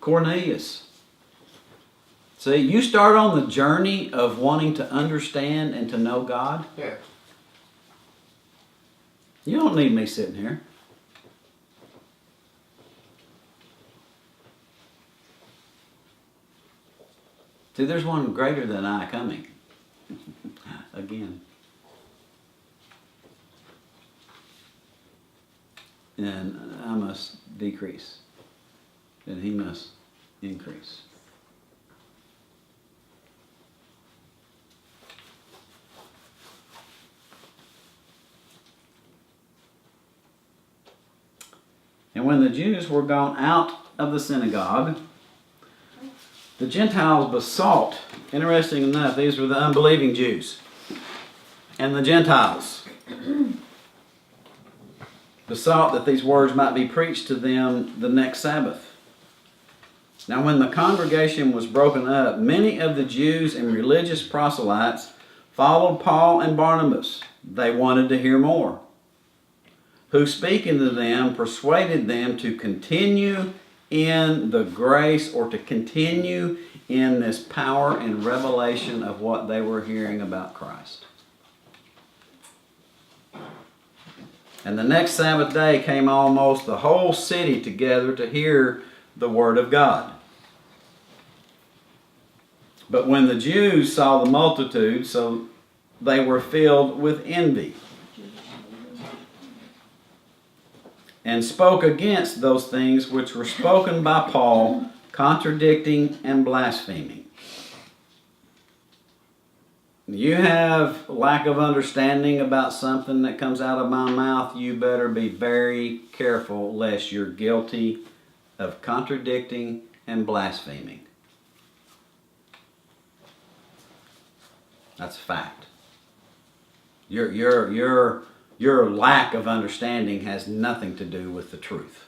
Cornelius. See, you start on the journey of wanting to understand and to know God. Yeah. You don't need me sitting here. See, there's one greater than I coming. Again. And I must decrease, and he must increase. And when the Jews were gone out of the synagogue, the Gentiles besought. Interesting enough, these were the unbelieving Jews. And the Gentiles besought that these words might be preached to them the next Sabbath. Now when the congregation was broken up, many of the Jews and religious proselytes followed Paul and Barnabas. They wanted to hear more. Who, speaking to them, persuaded them to continue in the grace, or to continue in this power and revelation of what they were hearing about Christ. And the next Sabbath day came almost the whole city together to hear the word of God. But when the Jews saw the multitude, so they were filled with envy, and spoke against those things which were spoken by Paul, contradicting and blaspheming. You have lack of understanding about something that comes out of my mouth, you better be very careful lest you're guilty of contradicting and blaspheming. That's a fact. Your lack of understanding has nothing to do with the truth.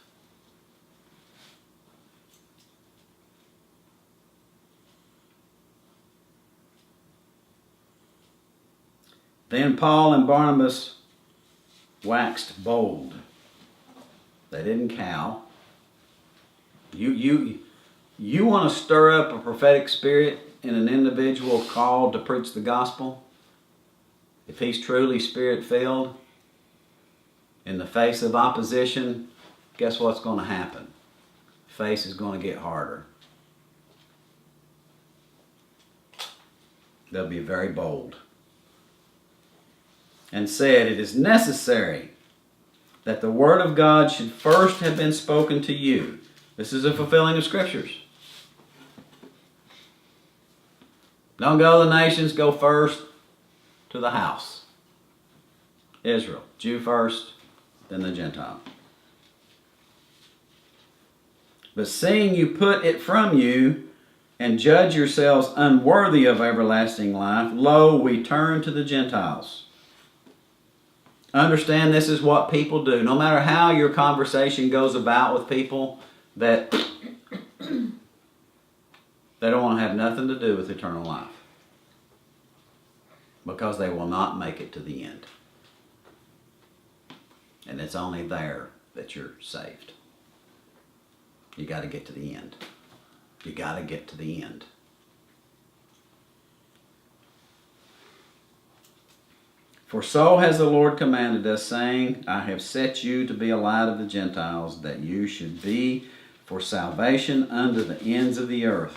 Then Paul and Barnabas waxed bold. They didn't cow. You want to stir up a prophetic spirit in an individual called to preach the gospel? If he's truly spirit-filled, in the face of opposition, guess what's going to happen? Face is going to get harder. They'll be very bold. And said, it is necessary that the word of God should first have been spoken to you. This is a fulfilling of scriptures. Don't go to the nations, go first to the house. Israel, Jew first, then the Gentile. But seeing you put it from you, and judge yourselves unworthy of everlasting life, lo, we turn to the Gentiles. Understand, this is what people do. No matter how your conversation goes about with people, that they don't want to have nothing to do with eternal life, because they will not make it to the end. And it's only there that you're saved. You got to get to the end. You got to get to the end. For so has the Lord commanded us, saying, I have set you to be a light of the Gentiles, that you should be for salvation unto the ends of the earth.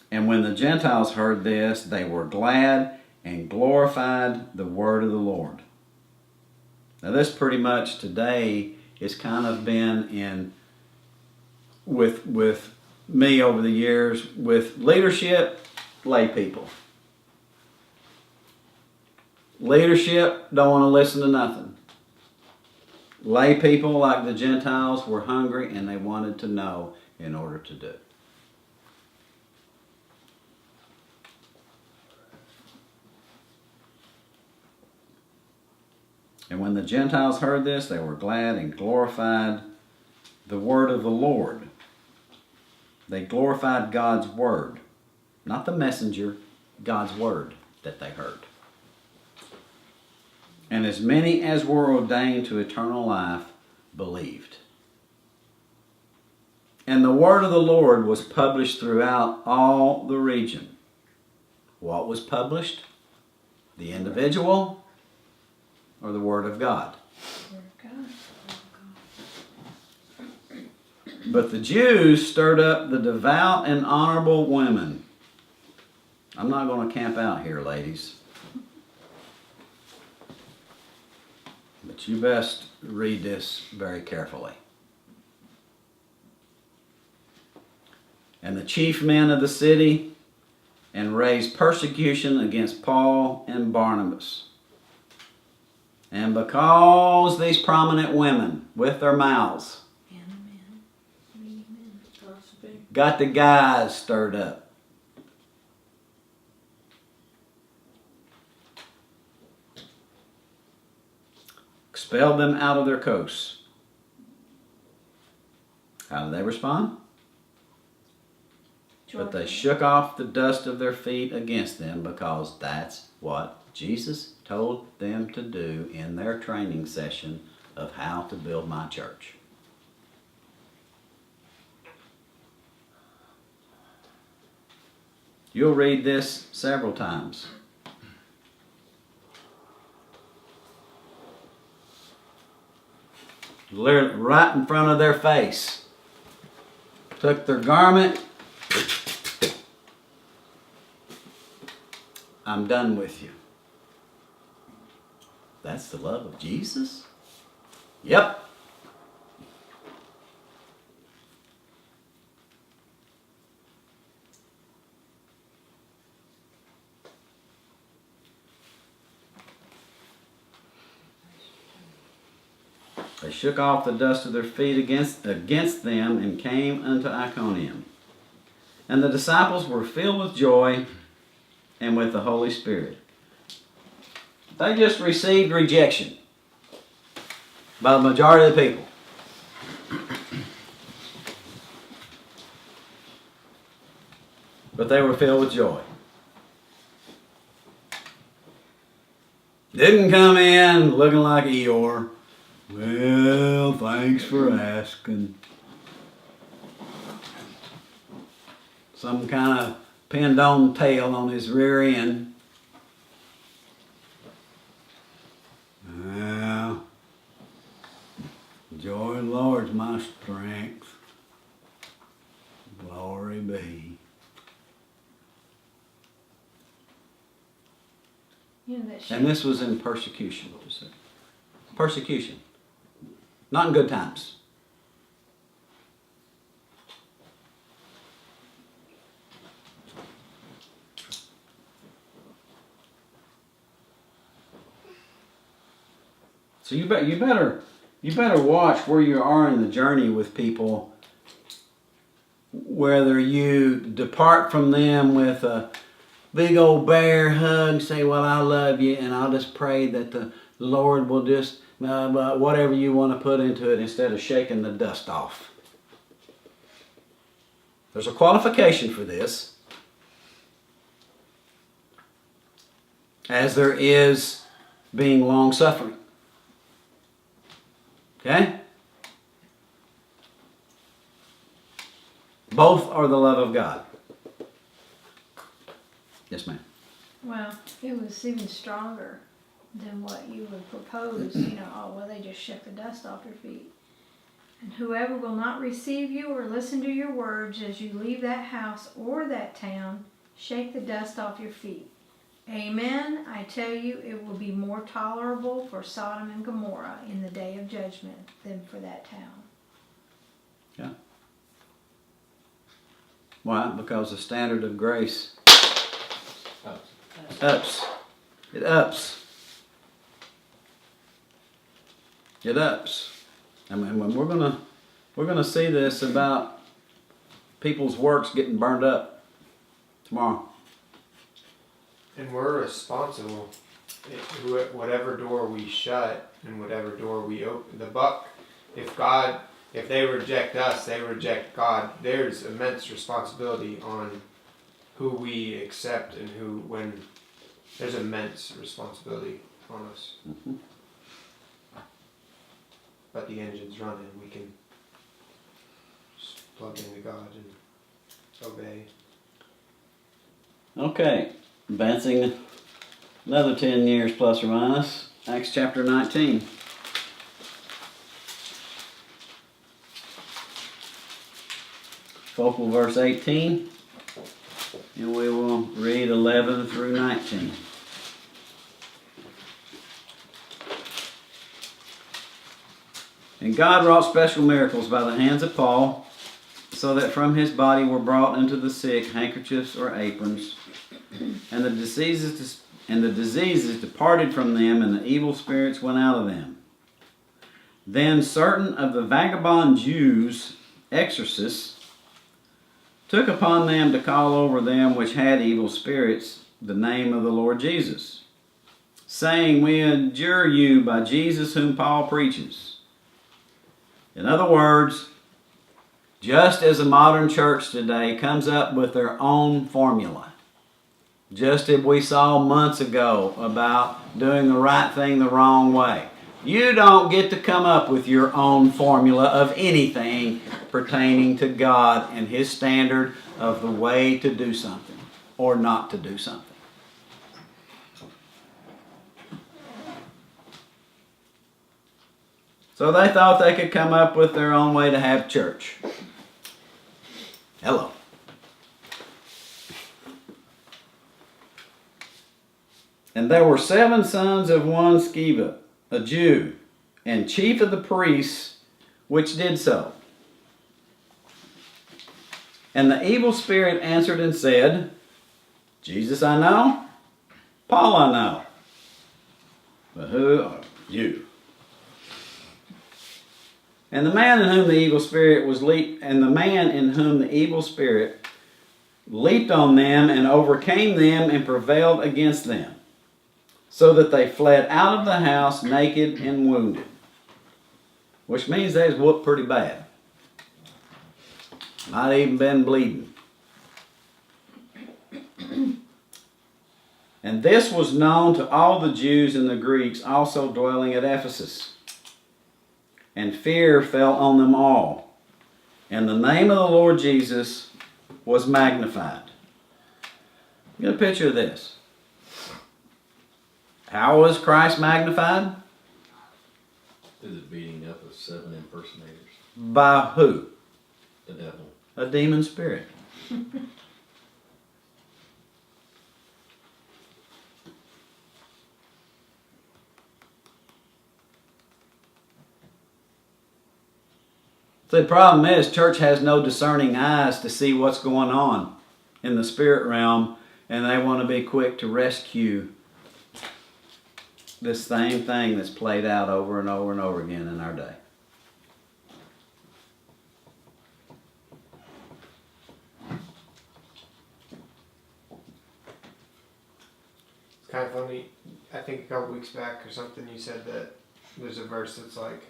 And when the Gentiles heard this, they were glad and glorified the word of the Lord. Now this pretty much today has kind of been in with me over the years, with leadership, lay people. Leadership don't want to listen to nothing. Lay people, like the Gentiles, were hungry and they wanted to know in order to do. And when the Gentiles heard this, they were glad and glorified the word of the Lord. They glorified God's word. Not the messenger, God's word that they heard. And as many as were ordained to eternal life believed. And the word of the Lord was published throughout all the region. What was published? The individual or the word of God? But the Jews stirred up the devout and honorable women. I'm not going to camp out here, ladies. But you best read this very carefully. And the chief men of the city, and raised persecution against Paul and Barnabas. And because these prominent women, with their mouths, got the guys stirred up, expelled them out of their coasts. How did they respond? But they shook off the dust of their feet against them, because that's what Jesus told them to do in their training session of how to build my church. You'll read this several times. Right in front of their face. Took their garment. I'm done with you. That's the love of Jesus? Yep. They shook off the dust of their feet against them and came unto Iconium. And the disciples were filled with joy and with the Holy Spirit. They just received rejection by the majority of the people. But they were filled with joy. Didn't come in looking like Eeyore. Well, thanks for asking. Some kind of pinned on tail on his rear end. Well, joy of the Lord's my strength. Glory be. And this was in persecution. Persecution. Not in good times. So you better watch where you are in the journey with people. Whether you depart from them with a big old bear hug, say, well, I love you, and I'll just pray that the Lord will just, whatever you want to put into it, instead of shaking the dust off. There's a qualification for this, as there is being long-suffering. Okay? Both are the love of God. Yes, ma'am. Well, it was even stronger than what you would propose. They just shook the dust off your feet. And whoever will not receive you or listen to your words as you leave that house or that town, shake the dust off your feet. Amen. I tell you, it will be more tolerable for Sodom and Gomorrah in the day of judgment than for that town. Yeah. Why? Because the standard of grace ups. It ups. It ups. I mean, when we're gonna see this about people's works getting burned up tomorrow. And we're responsible. Whatever door we shut and whatever door we open, if they reject us, they reject God. There's immense responsibility on who we accept and there's immense responsibility on us. Mm-hmm. But the engine's running. We can plug into God and obey. Okay, advancing another 10 years plus or minus. Acts chapter 19. Focal verse 18. And we will read 11 through 19. And God wrought special miracles by the hands of Paul, so that from his body were brought into the sick handkerchiefs or aprons, and the diseases departed from them, and the evil spirits went out of them. Then certain of the vagabond Jews, exorcists, took upon them to call over them which had evil spirits the name of the Lord Jesus, saying, We adjure you by Jesus whom Paul preaches. In other words, just as a modern church today comes up with their own formula, just as we saw months ago about doing the right thing the wrong way, you don't get to come up with your own formula of anything pertaining to God and His standard of the way to do something or not to do something. So they thought they could come up with their own way to have church. Hello. And there were 7 sons of one Sceva, a Jew, and chief of the priests, which did so. And the evil spirit answered and said, Jesus I know, Paul I know, but who are you? And the man in whom the evil spirit leaped on them and overcame them and prevailed against them, so that they fled out of the house naked and wounded. Which means they was whooped pretty bad. Might even been bleeding. And this was known to all the Jews and the Greeks also dwelling at Ephesus. And fear fell on them all. And the name of the Lord Jesus was magnified. Get a picture of this. How was Christ magnified? Through the beating up of 7 impersonators. By who? The devil. A demon spirit. So the problem is, church has no discerning eyes to see what's going on in the spirit realm, and they want to be quick to rescue this same thing that's played out over and over and over again in our day. It's kind of funny. I think a couple weeks back or something, you said that there's a verse that's like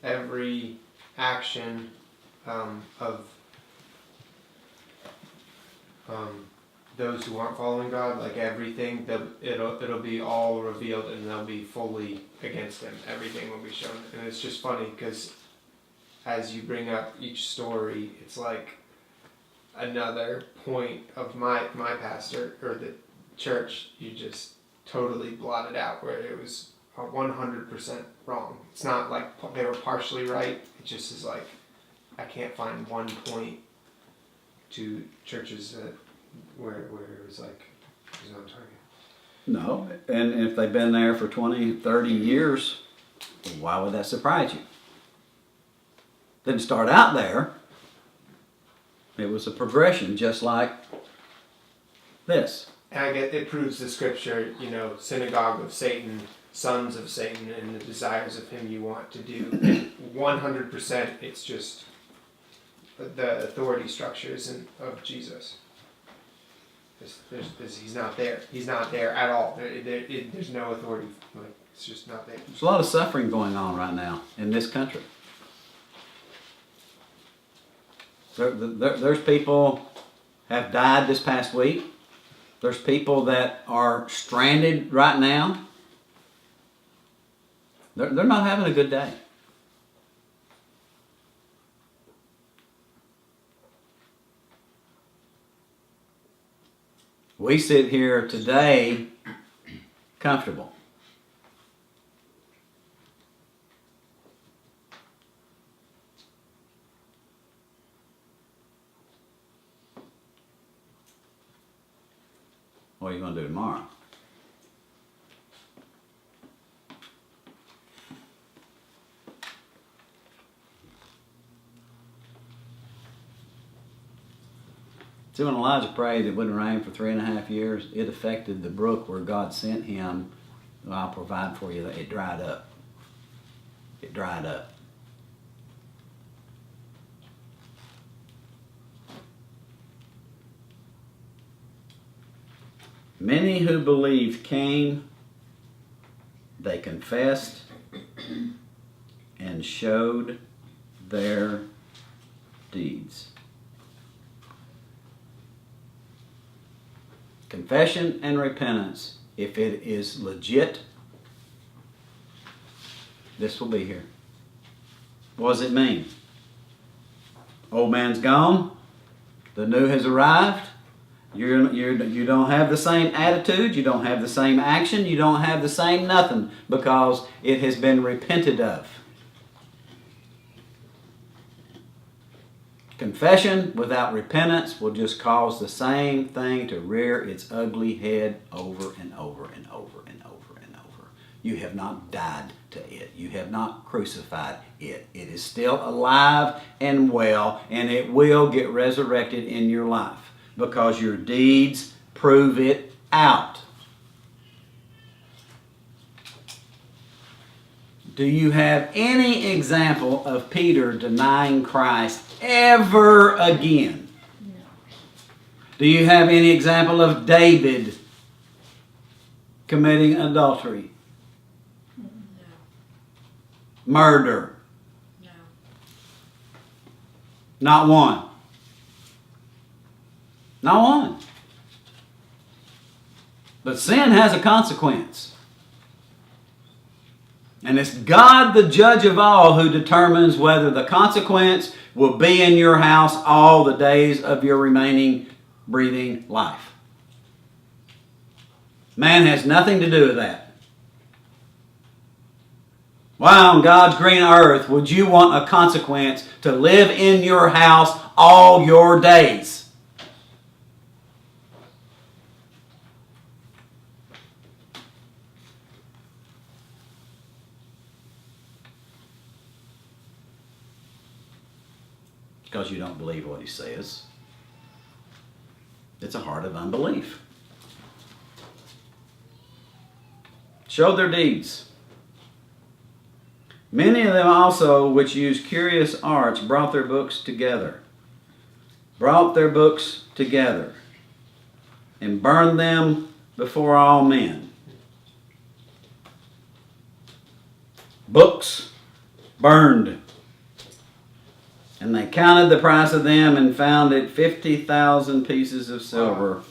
every action of those who aren't following God, like everything, it'll be all revealed and they'll be fully against Him. Everything will be shown, and it's just funny because as you bring up each story, it's like another point of my pastor or the church you just totally blotted out, where it was 100% wrong. It's not like they were partially right. It just is like I can't find one point to churches that where it was like it was on target. No, and if they've been there for 20, 30 years, why would that surprise you? Didn't start out there. It was a progression, just like this. And I get it proves the scripture, synagogue of Satan, sons of Satan, and the desires of him you want to do. 100%, it's just the authority structure isn't of Jesus. He's not there. He's not there at all. There's no authority. Like, it's just not there. There's a lot of suffering going on right now in this country. There's people have died this past week. There's people that are stranded right now. They're not having a good day. We sit here today comfortable. What are you going to do tomorrow? See, when Elijah prayed it wouldn't rain for 3.5 years, it affected the brook where God sent him. I'll provide for you. It dried up. It dried up. Many who believed came, they confessed, and showed their deeds. Confession and repentance, if it is legit, this will be here. What does it mean? Old man's gone. The new has arrived. You don't have the same attitude. You don't have the same action. You don't have the same nothing because it has been repented of. Confession without repentance will just cause the same thing to rear its ugly head over and over and over and over and over. You have not died to it. You have not crucified it. It is still alive and well, and it will get resurrected in your life because your deeds prove it out. Do you have any example of Peter denying Christ ever again? No. Do you have any example of David committing adultery? No. Murder? No. Not one. Not one. But sin has a consequence. And it's God, the judge of all, who determines whether the consequence will be in your house all the days of your remaining breathing life. Man has nothing to do with that. Why on God's green earth would you want a consequence to live in your house all your days? Because you don't believe what he says. It's a heart of unbelief. Showed their deeds. Many of them also, which used curious arts, brought their books together. Brought their books together. And burned them before all men. Books burned. And they counted the price of them and found it 50,000 pieces of silver,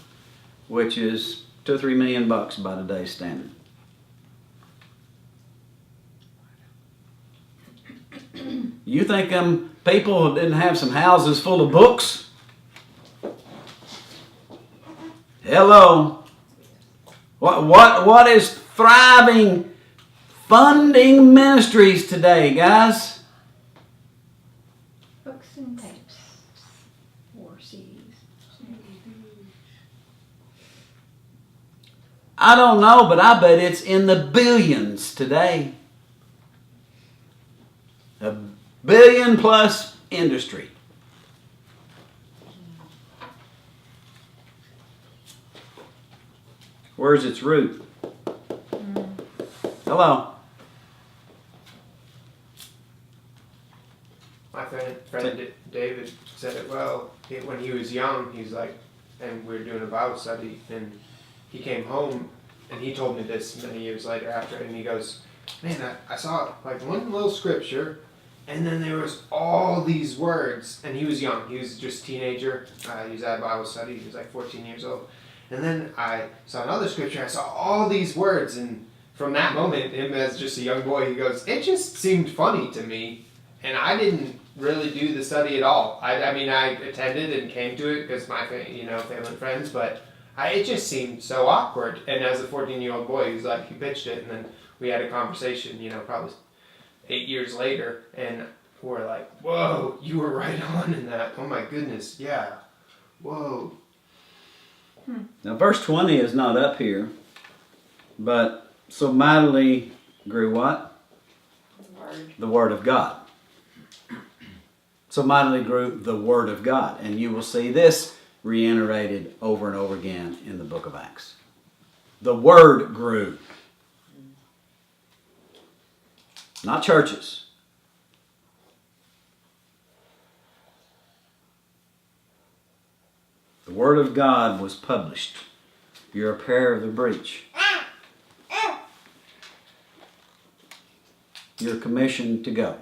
which is $2 or $3 million by today's standard. You think them people didn't have some houses full of books? Hello. What is thriving funding ministries today, guys? Books and tapes. Or CDs. I don't know, but I bet it's in the billions today. A billion plus industry. Where's its root? Hello. My friend David said it well. When he was young, he's like, and we were doing a Bible study, and he came home, and he told me this many years later after, and he goes, man, I saw like one little scripture, and then there was all these words, and he was young. He was just a teenager. He was at a Bible study. He was like 14 years old. And then I saw another scripture. I saw all these words, and from that moment, him as just a young boy, he goes, it just seemed funny to me, and I didn't really do the study at all. I mean, I attended and came to it because my family and friends, but It just seemed so awkward. And as a 14-year-old boy, he pitched it, and then we had a conversation, probably 8 years later, and we're like, whoa, you were right on in that. Oh my goodness, yeah. Whoa. Now, verse 20 is not up here, but so mightily grew what? Word. The Word of God. So mightily grew the Word of God. And you will see this reiterated over and over again in the book of Acts. The Word grew. Not churches. The Word of God was published. You're a pair of the breach. You're commissioned to go.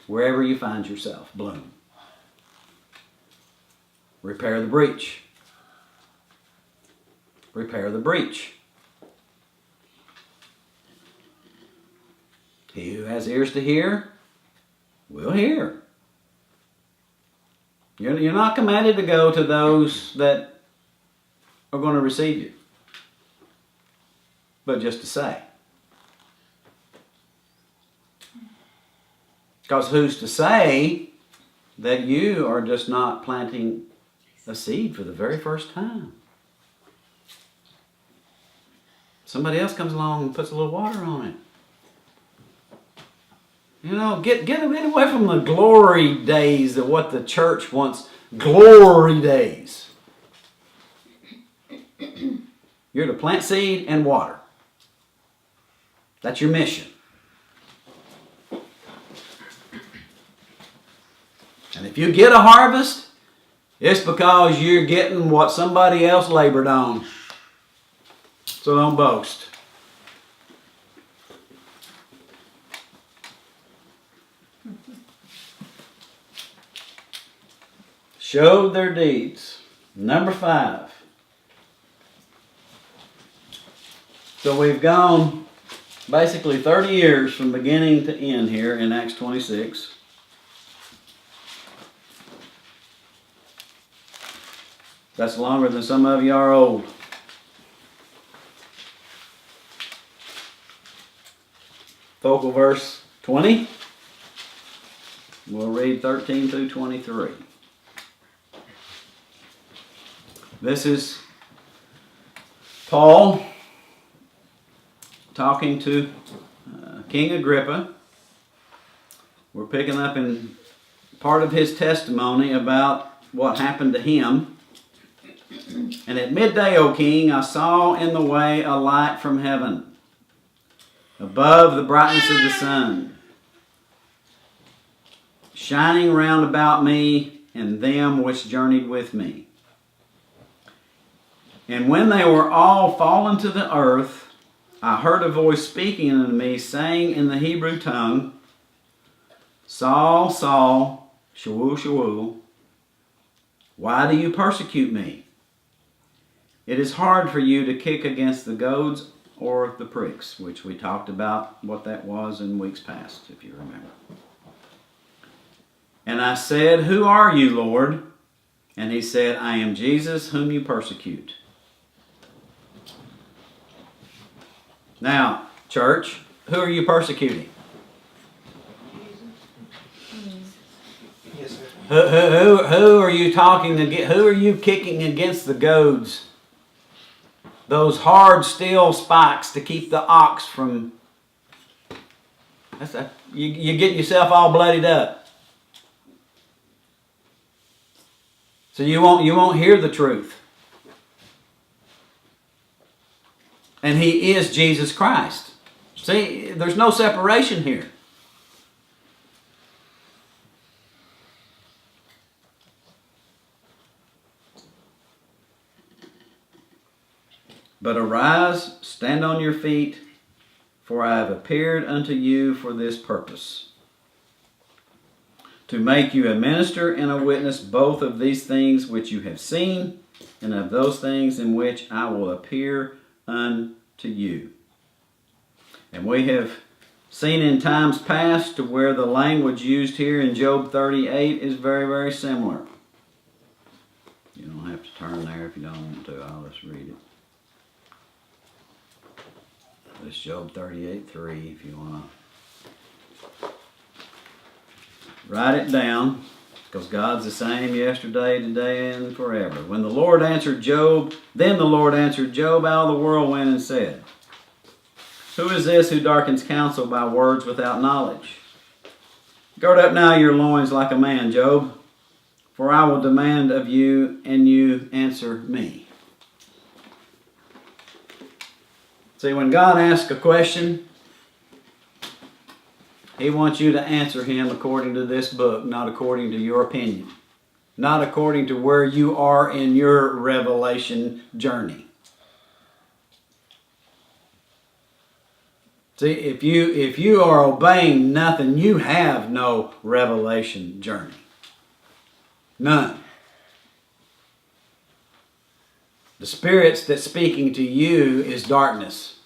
Wherever you find yourself, bloom. Repair the breach. Repair the breach. He who has ears to hear, will hear. You're not commanded to go to those that are going to receive you, but just to say. Because who's to say that you are just not planting a seed for the very first time? Somebody else comes along and puts a little water on it. Get away from the glory days of what the church wants. Glory days. You're to plant seed and water. That's your mission. And if you get a harvest, it's because you're getting what somebody else labored on. So don't boast. Showed their deeds. Number 5. So we've gone basically 30 years from beginning to end here in Acts 26. That's longer than some of you are old. Focal verse 20. We'll read 13 through 23. This is Paul talking to King Agrippa. We're picking up in part of his testimony about what happened to him. And at midday, O king, I saw in the way a light from heaven, above the brightness of the sun, shining round about me and them which journeyed with me. And when they were all fallen to the earth, I heard a voice speaking unto me, saying in the Hebrew tongue, Saul, Saul, Shaul, Shaul, why do you persecute me? It is hard for you to kick against the goads or the pricks, which we talked about what that was in weeks past, if you remember. And I said, Who are you, Lord? And he said, I am Jesus, whom you persecute. Now, church, who are you persecuting? Yes, sir. Who are you talking against? Who are you kicking against the goads? Those hard steel spikes to keep the ox from. You get yourself all bloodied up. So you won't hear the truth. And he is Jesus Christ. See, there's no separation here. But arise, stand on your feet, for I have appeared unto you for this purpose, to make you a minister and a witness both of these things which you have seen, and of those things in which I will appear unto you. And we have seen in times past to where the language used here in Job 38 is very, very similar. You don't have to turn there if you don't want to. I'll just read it. It's Job 38:3 if you want to write it down, because God's the same yesterday, today, and forever. When the Lord answered Job, then the Lord answered Job out of the whirlwind and said, who is this who darkens counsel by words without knowledge? Gird up now your loins like a man, Job, for I will demand of you, and you answer me. See, when God asks a question, He wants you to answer Him according to this book, not according to your opinion, not according to where you are in your revelation journey. See, if you are obeying nothing, you have no revelation journey. None. The spirits that's speaking to you is darkness.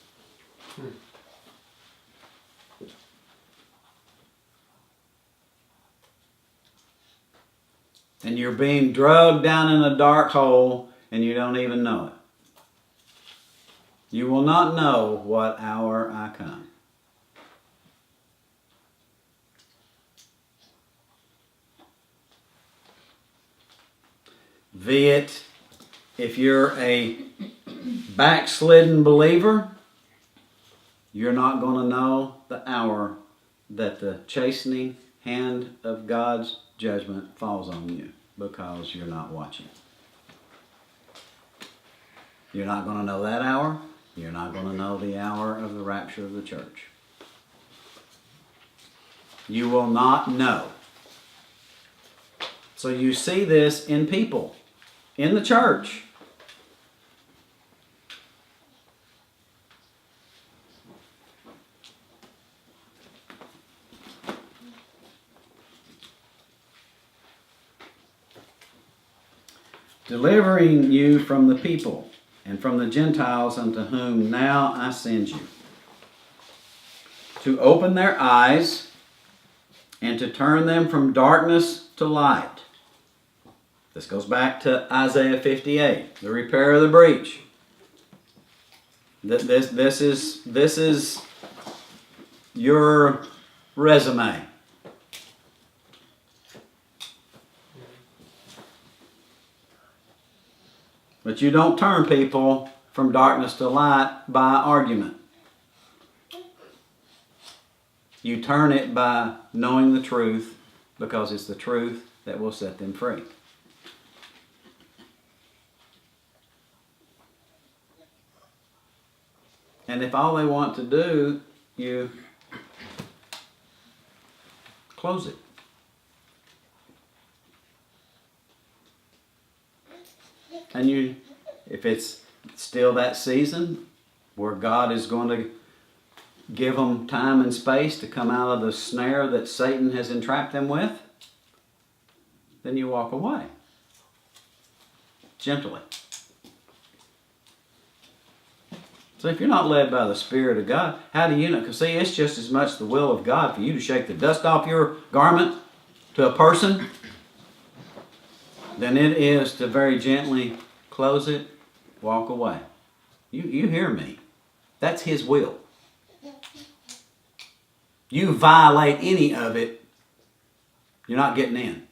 And you're being drugged down in a dark hole and you don't even know it. You will not know what hour I come. Be it if you're a backslidden believer, you're not going to know the hour that the chastening hand of God's judgment falls on you, because you're not watching. You're not going to know that hour. You're not going to know the hour of the rapture of the church. You will not know. So you see this in people, in the church. Delivering you from the people and from the Gentiles unto whom now I send you, to open their eyes and to turn them from darkness to light. This goes back to Isaiah 58, the repair of the breach. This is your resume. But you don't turn people from darkness to light by argument. You turn it by knowing the truth, because it's the truth that will set them free. And if all they want to do, you close it. And if it's still that season where God is going to give them time and space to come out of the snare that Satan has entrapped them with, then you walk away. Gently. So if you're not led by the Spirit of God, how do you know? Because see, it's just as much the will of God for you to shake the dust off your garment to a person than it is to very gently close it, walk away. You hear me. That's His will. You violate any of it, you're not getting in.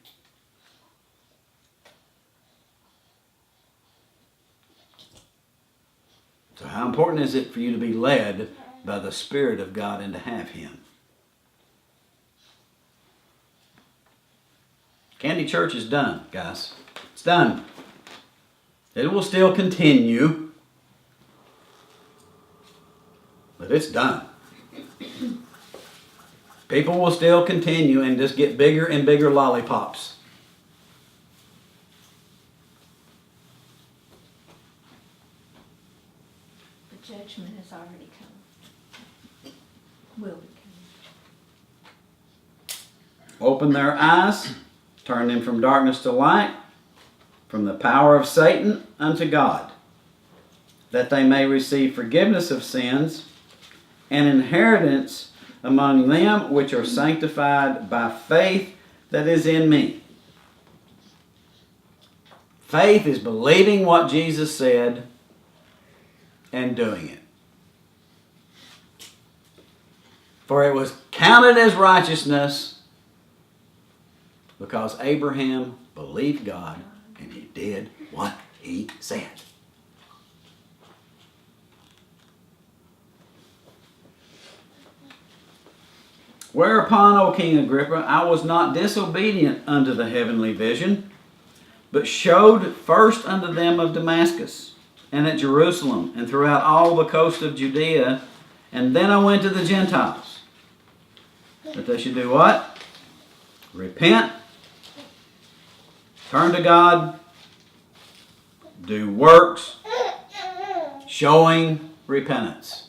So how important is it for you to be led by the Spirit of God and to have Him? Candy Church is done, guys. It's done. It will still continue, but it's done. People will still continue and just get bigger and bigger lollipops. The judgment has already come. Will be coming. Open their eyes, turn them from darkness to light, from the power of Satan unto God, that they may receive forgiveness of sins and inheritance among them which are sanctified by faith that is in me. Faith is believing what Jesus said and doing it. For it was counted as righteousness because Abraham believed God and he did what he said. Whereupon, O King Agrippa, I was not disobedient unto the heavenly vision, but showed first unto them of Damascus, and at Jerusalem, and throughout all the coast of Judea, and then I went to the Gentiles. That they should do what? Repent, turn to God, do works, showing repentance.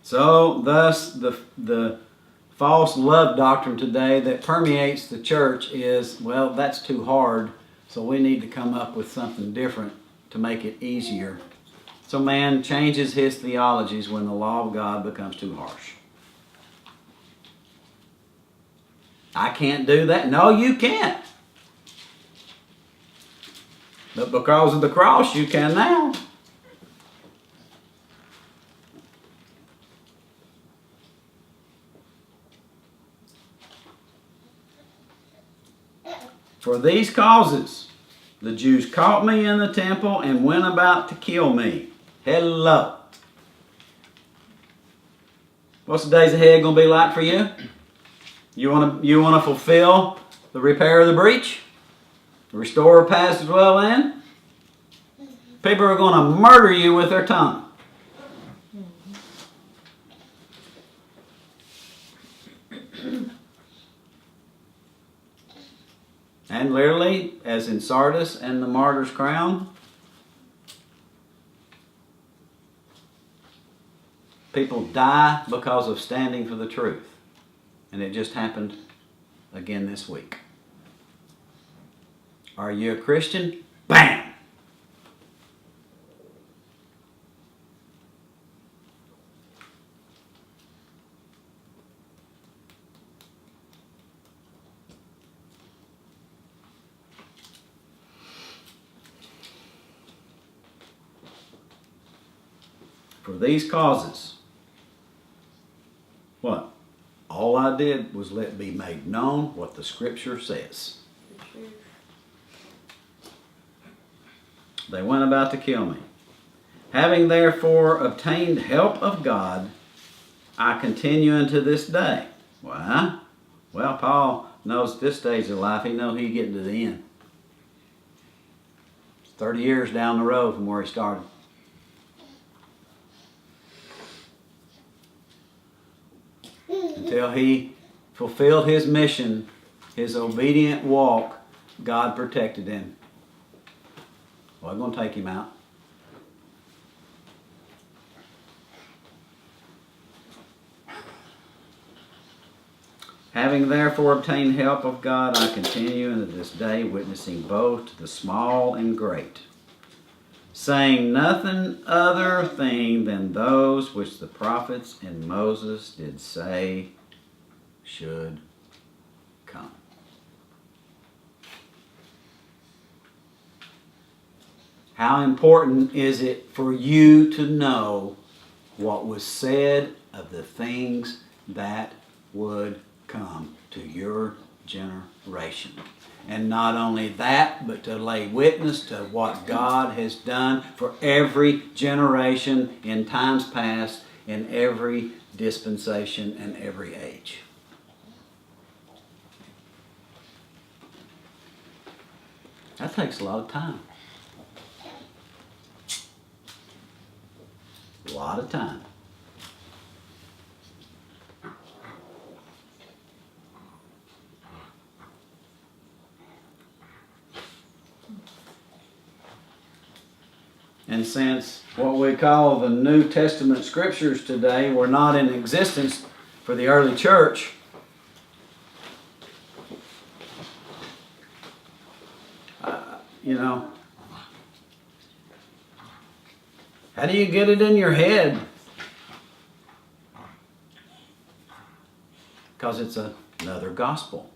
So, thus, the false love doctrine today that permeates the church is, well, that's too hard, so we need to come up with something different to make it easier. So man changes his theologies when the law of God becomes too harsh. I can't do that. No, you can't. But because of the cross, you can now. For these causes, the Jews caught me in the temple and went about to kill me. Hello. What's the days ahead going to be like for you? You want to fulfill the repair of the breach? The restorer paths to dwell in? People are going to murder you with their tongue. And literally, as in Sardis and the martyr's crown, people die because of standing for the truth. And it just happened again this week. Are you a Christian? Bam! For these causes, what? All I did was let it be made known what the Scripture says. They went about to kill me. Having therefore obtained help of God, I continue unto this day. Why? Well, Paul knows this stage of life. He knows he's getting to the end. 30 years down the road from where he started. Until he fulfilled his mission, his obedient walk, God protected him. Wasn't going to take him out. Having therefore obtained help of God, I continue unto this day, witnessing both to the small and great, saying nothing other thing than those which the prophets and Moses did say should come. How important is it for you to know what was said of the things that would come to your generation? And not only that, but to lay witness to what God has done for every generation in times past, in every dispensation and every age. That takes a lot of time. A lot of time. And since what we call the New Testament scriptures today were not in existence for the early church, How do you get it in your head? Because it's another gospel.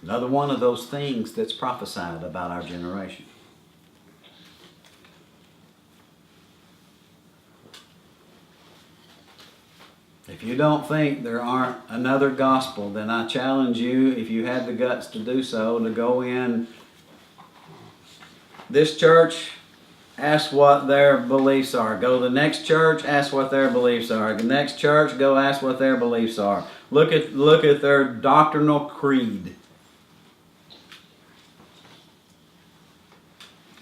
Another one of those things that's prophesied about our generation. If you don't think there aren't another gospel, then I challenge you, if you had the guts to do so, to go in this church, ask what their beliefs are. Go to the next church, ask what their beliefs are. The next church, go ask what their beliefs are. Look at their doctrinal creed.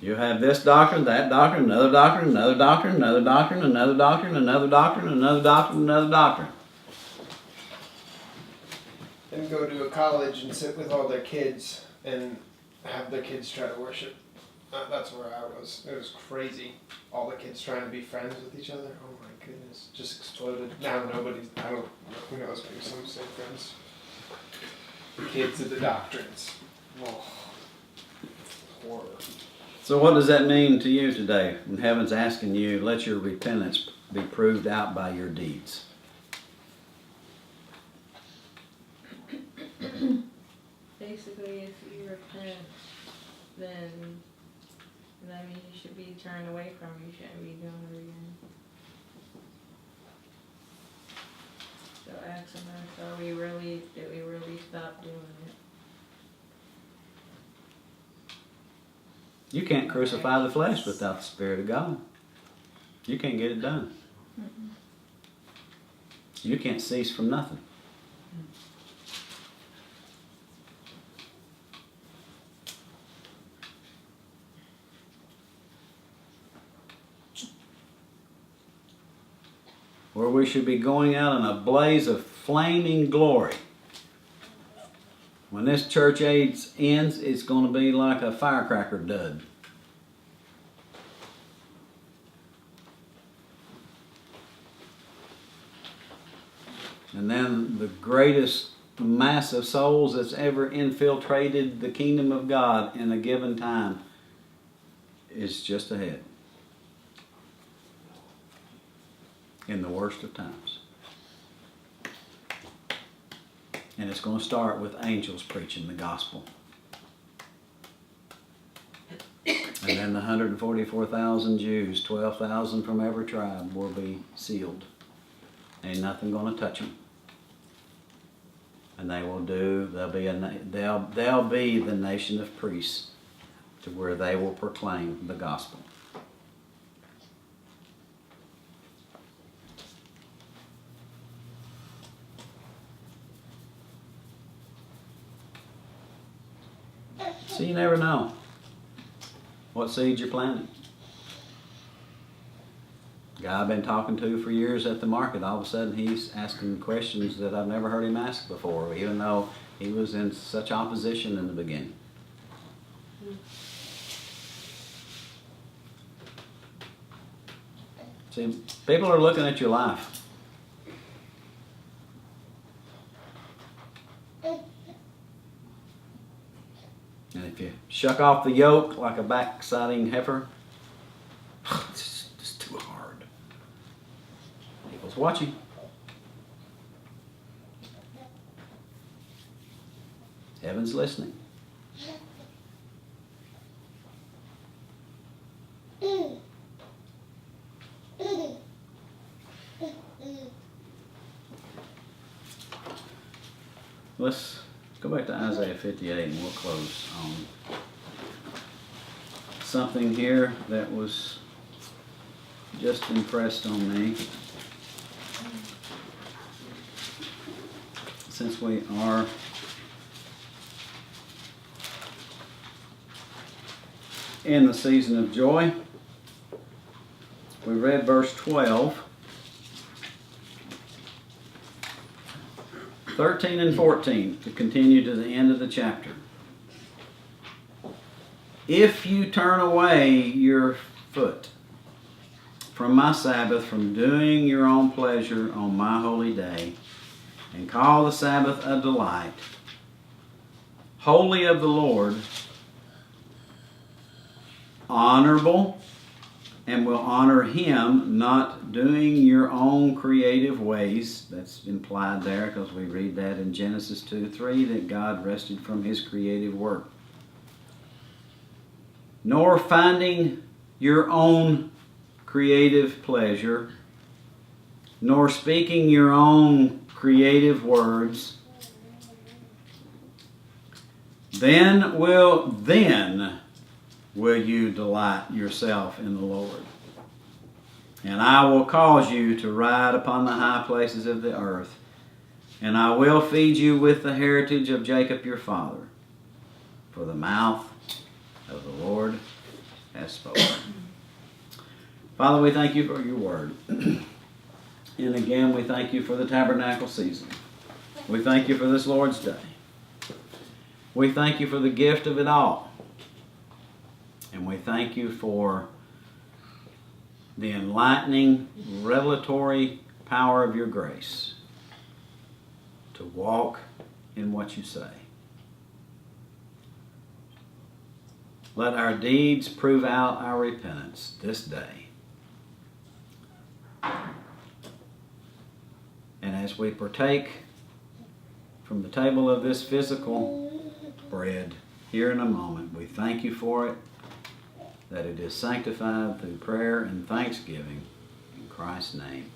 You have this doctrine, that doctrine, another doctrine, another doctrine, another doctrine, another doctrine, another doctrine, another doctrine, another doctrine. And go to a college and sit with all their kids and have their kids try to worship. That's where I was. It was crazy. All the kids trying to be friends with each other. Oh my goodness. Just exploded. Now nobody's, I don't know, who knows, maybe some stay friends. Kids of the doctrines. Oh, horror. So what does that mean to you today? When heaven's asking you, let your repentance be proved out by your deeds. Basically, if you repent, then that means you should be turned away from it. You shouldn't be doing it again. So ask them, did we really stop doing it? You can't crucify the flesh without the Spirit of God. You can't get it done. You can't cease from nothing. Where we should be going out in a blaze of flaming glory. When this church age ends, it's going to be like a firecracker dud. And then the greatest mass of souls that's ever infiltrated the kingdom of God in a given time is just ahead. In the worst of times. And it's going to start with angels preaching the gospel. And then the 144,000 Jews, 12,000 from every tribe, will be sealed. Ain't nothing going to touch them. And they'll be the nation of priests, to where they will proclaim the gospel. So you never know what seeds you're planting. Guy I've been talking to for years at the market, all of a sudden he's asking questions that I've never heard him ask before, even though he was in such opposition in the beginning. See, people are looking at your life. And if you shuck off the yoke like a backsliding heifer, it's just too hard. People's watching. Heaven's listening. Let's go back to Isaiah 58 and we'll close on something here that was just impressed on me. Since we are in the season of joy, we read verse 12. 13 and 14 to continue to the end of the chapter. If you turn away your foot from my Sabbath, from doing your own pleasure on my holy day, and call the Sabbath a delight, holy of the Lord, honorable and will honor Him, not doing your own creative ways. That's implied there because we read that in Genesis 2:3 that God rested from His creative work. Nor finding your own creative pleasure, nor speaking your own creative words, then will you delight yourself in the Lord. And I will cause you to ride upon the high places of the earth, and I will feed you with the heritage of Jacob your father. For the mouth of the Lord has spoken. Father, we thank you for your word. And again, we thank you for the tabernacle season. We thank you for this Lord's Day. We thank you for the gift of it all. And we thank you for the enlightening, revelatory power of your grace to walk in what you say. Let our deeds prove out our repentance this day. And as we partake from the table of this physical bread here in a moment, we thank you for it, that it is sanctified through prayer and thanksgiving. In Christ's name.